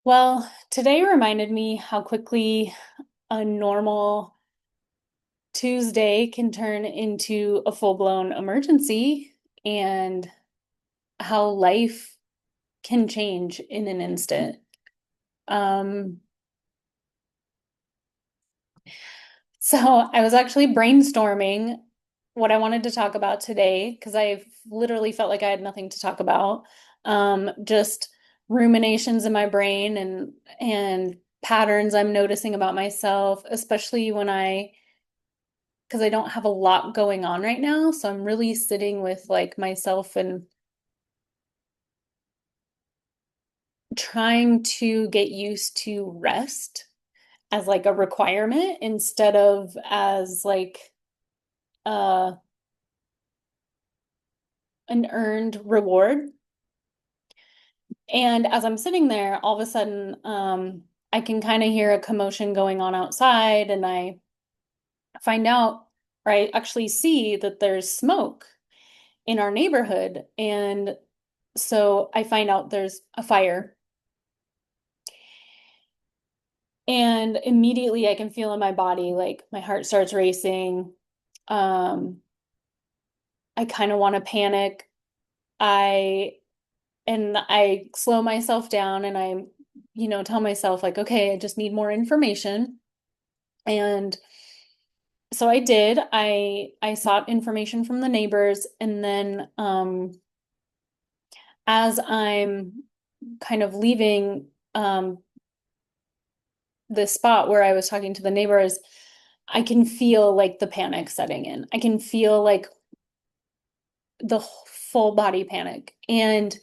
Well, today reminded me how quickly a normal Tuesday can turn into a full-blown emergency and how life can change in an instant. Um, so I was actually brainstorming what I wanted to talk about today because I literally felt like I had nothing to talk about. Just ruminations in my brain and patterns I'm noticing about myself, especially because I don't have a lot going on right now. So I'm really sitting with like myself and trying to get used to rest as like a requirement instead of as like uh an earned reward. And as I'm sitting there, all of a sudden, I can kind of hear a commotion going on outside, and I find out, or I actually see that there's smoke in our neighborhood. And so I find out there's a fire. And immediately I can feel in my body, like my heart starts racing. Um, I kind of want to panic. I I slow myself down and tell myself like, okay, I just need more information. And so I did. I sought information from the neighbors, and then as I'm kind of leaving the spot where I was talking to the neighbors, I can feel like the panic setting in. I can feel like the full body panic. And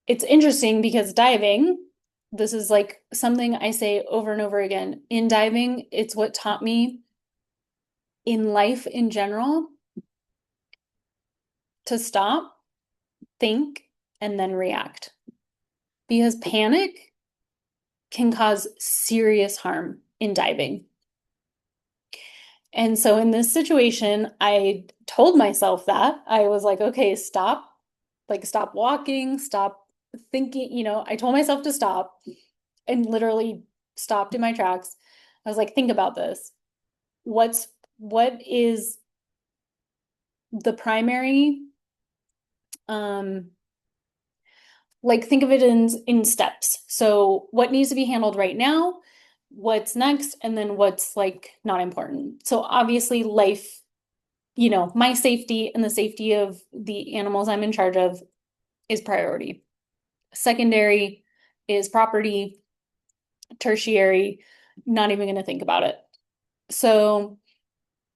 it's interesting because diving, this is like something I say over and over again. In diving, it's what taught me in life in general to stop, think, and then react. Because panic can cause serious harm in diving. And so in this situation, I told myself that. I was like, okay, stop. Like, stop walking, stop thinking. I told myself to stop and literally stopped in my tracks. I was like, think about this. What is the primary um like think of it in steps. So what needs to be handled right now, what's next, and then what's like not important. So obviously life, my safety and the safety of the animals I'm in charge of is priority. Secondary is property, tertiary, not even going to think about it. So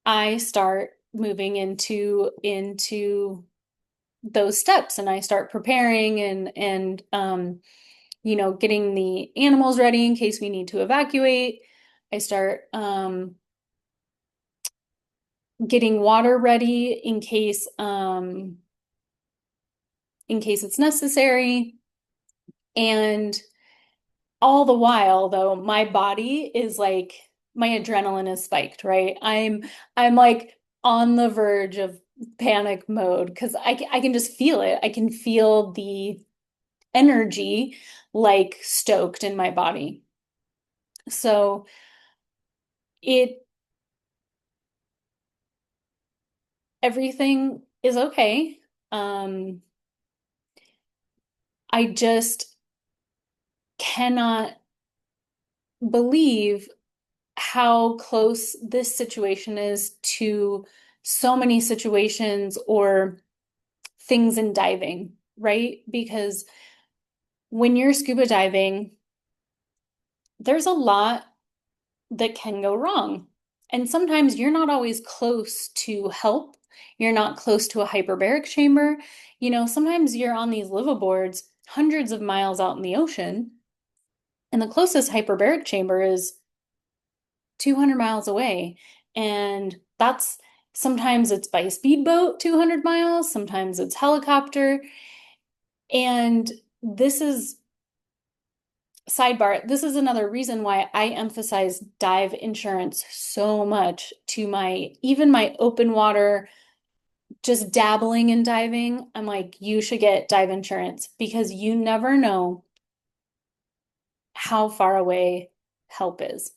I start moving into those steps and I start preparing and getting the animals ready in case we need to evacuate. I start getting water ready in case it's necessary. And all the while, though, my body is like my adrenaline is spiked, right? I'm like on the verge of panic mode because I can just feel it. I can feel the energy like stoked in my body. So it everything is okay. Um, I just cannot believe how close this situation is to so many situations or things in diving, right? Because when you're scuba diving, there's a lot that can go wrong. And sometimes you're not always close to help. You're not close to a hyperbaric chamber. Sometimes you're on these liveaboards hundreds of miles out in the ocean, and the closest hyperbaric chamber is 200 miles away. And that's sometimes it's by speedboat 200 miles, sometimes it's helicopter. And this is sidebar, this is another reason why I emphasize dive insurance so much to even my open water, just dabbling in diving. I'm like, you should get dive insurance because you never know how far away help is.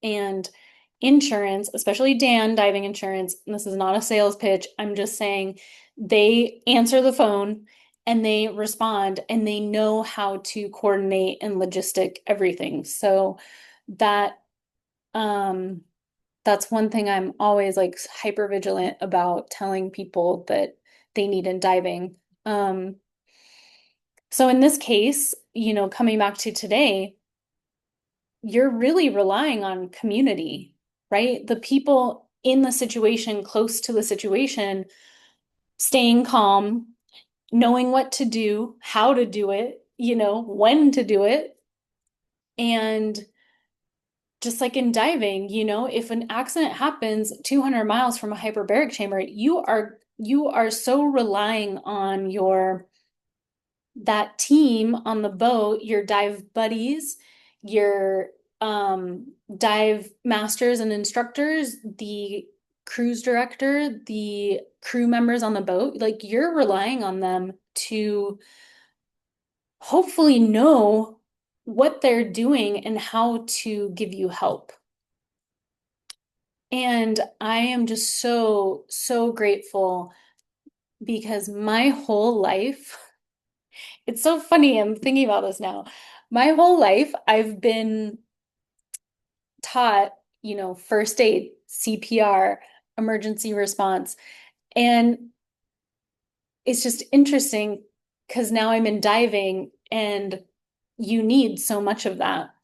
And insurance, especially Dan diving insurance, and this is not a sales pitch, I'm just saying they answer the phone and they respond and they know how to coordinate and logistic everything. So that um that's one thing I'm always like hyper vigilant about telling people that they need in diving. Um so in this case, coming back to today, you're really relying on community, right? The people in the situation, close to the situation, staying calm, knowing what to do, how to do it, when to do it. And just like in diving, if an accident happens 200 miles from a hyperbaric chamber, you are so relying on your that team on the boat, your dive buddies, your dive masters and instructors, the cruise director, the crew members on the boat, like you're relying on them to hopefully know what they're doing and how to give you help. And I am just so, so grateful because my whole life, it's so funny. I'm thinking about this now. My whole life, I've been taught, first aid, CPR, emergency response. And it's just interesting because now I'm in diving and you need so much of that.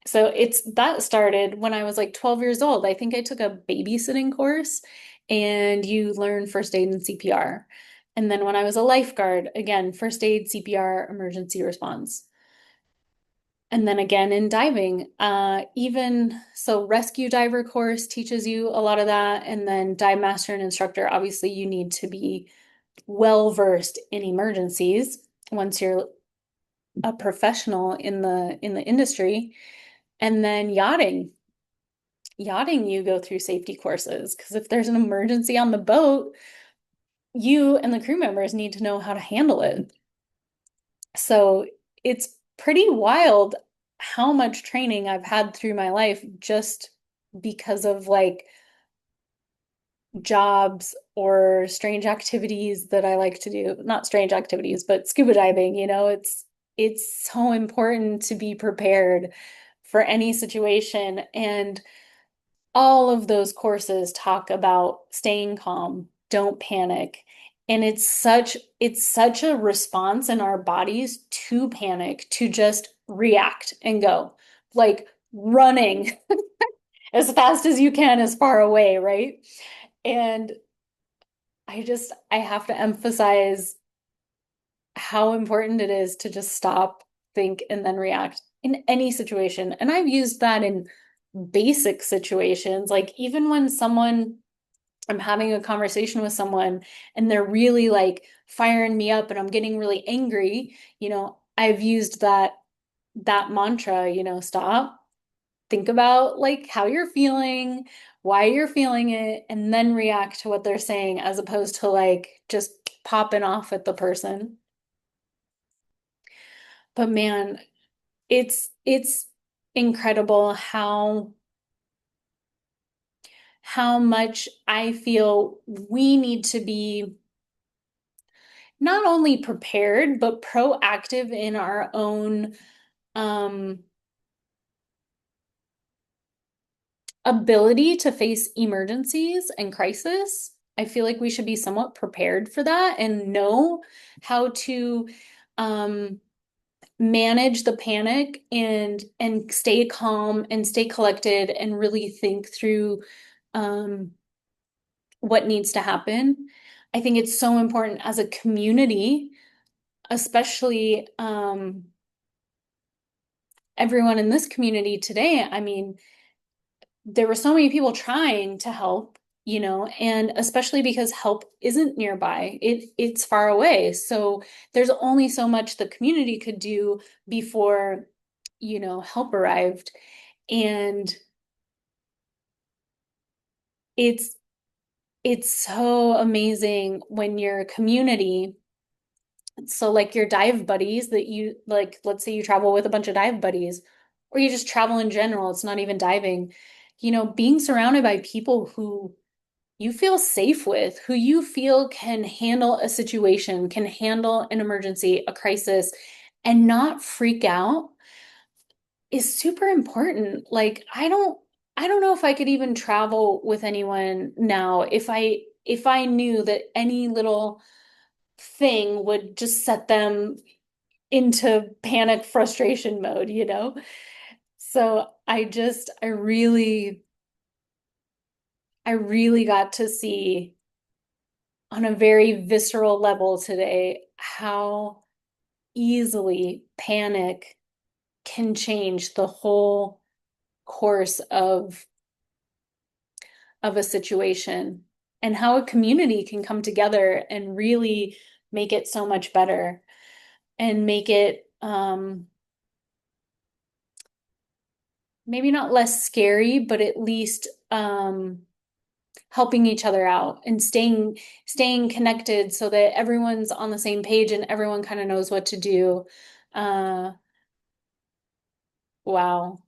So that started when I was like 12 years old. I think I took a babysitting course and you learn first aid and CPR. And then when I was a lifeguard, again, first aid, CPR, emergency response. And then again in diving, even so, rescue diver course teaches you a lot of that. And then dive master and instructor, obviously, you need to be well versed in emergencies once you're a professional in the industry. And then yachting, you go through safety courses because if there's an emergency on the boat, you and the crew members need to know how to handle it. So it's pretty wild how much training I've had through my life just because of like jobs or strange activities that I like to do. Not strange activities, but scuba diving, it's so important to be prepared for any situation. And all of those courses talk about staying calm, don't panic. And it's such a response in our bodies to panic, to just react and go, like running as fast as you can, as far away, right? And I have to emphasize how important it is to just stop, think, and then react in any situation. And I've used that in basic situations, like even when I'm having a conversation with someone and they're really like firing me up and I'm getting really angry, I've used that mantra, stop, think about like how you're feeling, why you're feeling it, and then react to what they're saying as opposed to like just popping off at the person. But man, it's incredible how much I feel we need to be not only prepared, but proactive in our own um, ability to face emergencies and crisis. I feel like we should be somewhat prepared for that and know how to um, manage the panic and stay calm and stay collected and really think through um, what needs to happen. I think it's so important as a community, especially everyone in this community today. I mean, there were so many people trying to help, and especially because help isn't nearby. It's far away. So there's only so much the community could do before, help arrived. And it's it's so amazing when your community So like your dive buddies that you like, let's say you travel with a bunch of dive buddies, or you just travel in general, it's not even diving, being surrounded by people who you feel safe with, who you feel can handle a situation, can handle an emergency, a crisis, and not freak out is super important. Like I don't know if I could even travel with anyone now if I knew that any little thing would just set them into panic frustration mode, you know? So I really got to see on a very visceral level today how easily panic can change the whole course of a situation and how a community can come together and really make it so much better and make it maybe not less scary, but at least helping each other out and staying connected so that everyone's on the same page and everyone kind of knows what to do. Uh, wow.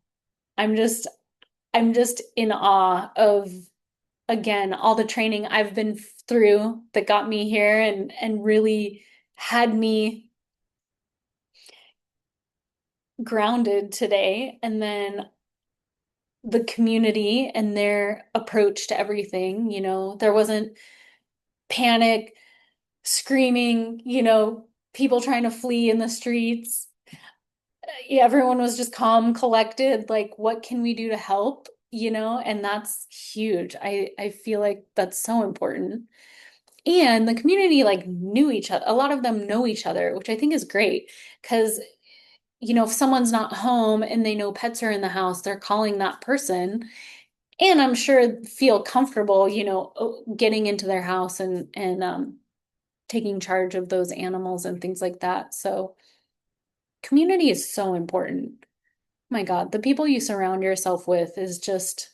I'm just I'm just in awe of again all the training I've been through that got me here and really had me grounded today. And then the community and their approach to everything, there wasn't panic, screaming, people trying to flee in the streets. Yeah, everyone was just calm, collected, like what can we do to help, and that's huge. I feel like that's so important. And the community like knew each other. A lot of them know each other, which I think is great because if someone's not home and they know pets are in the house, they're calling that person. And I'm sure feel comfortable, getting into their house and taking charge of those animals and things like that. So community is so important. Oh my God, the people you surround yourself with is just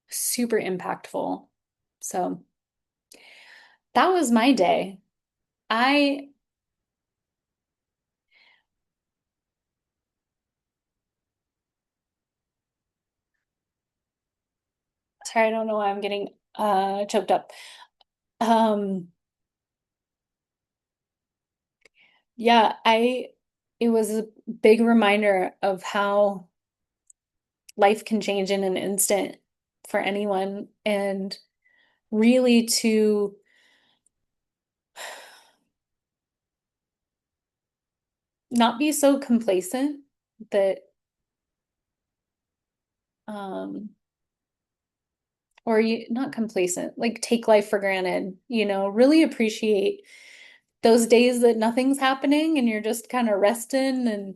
super impactful. So that was my day. I, sorry, I don't know why I'm getting choked up. Um, yeah, it was a big reminder of how life can change in an instant for anyone and really to not be so complacent that um or you not complacent, like take life for granted, really appreciate those days that nothing's happening and you're just kind of resting and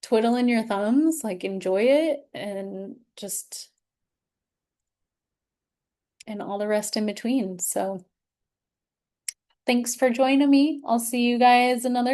twiddling your thumbs, like enjoy it and just and all the rest in between. So thanks for joining me. I'll see you guys another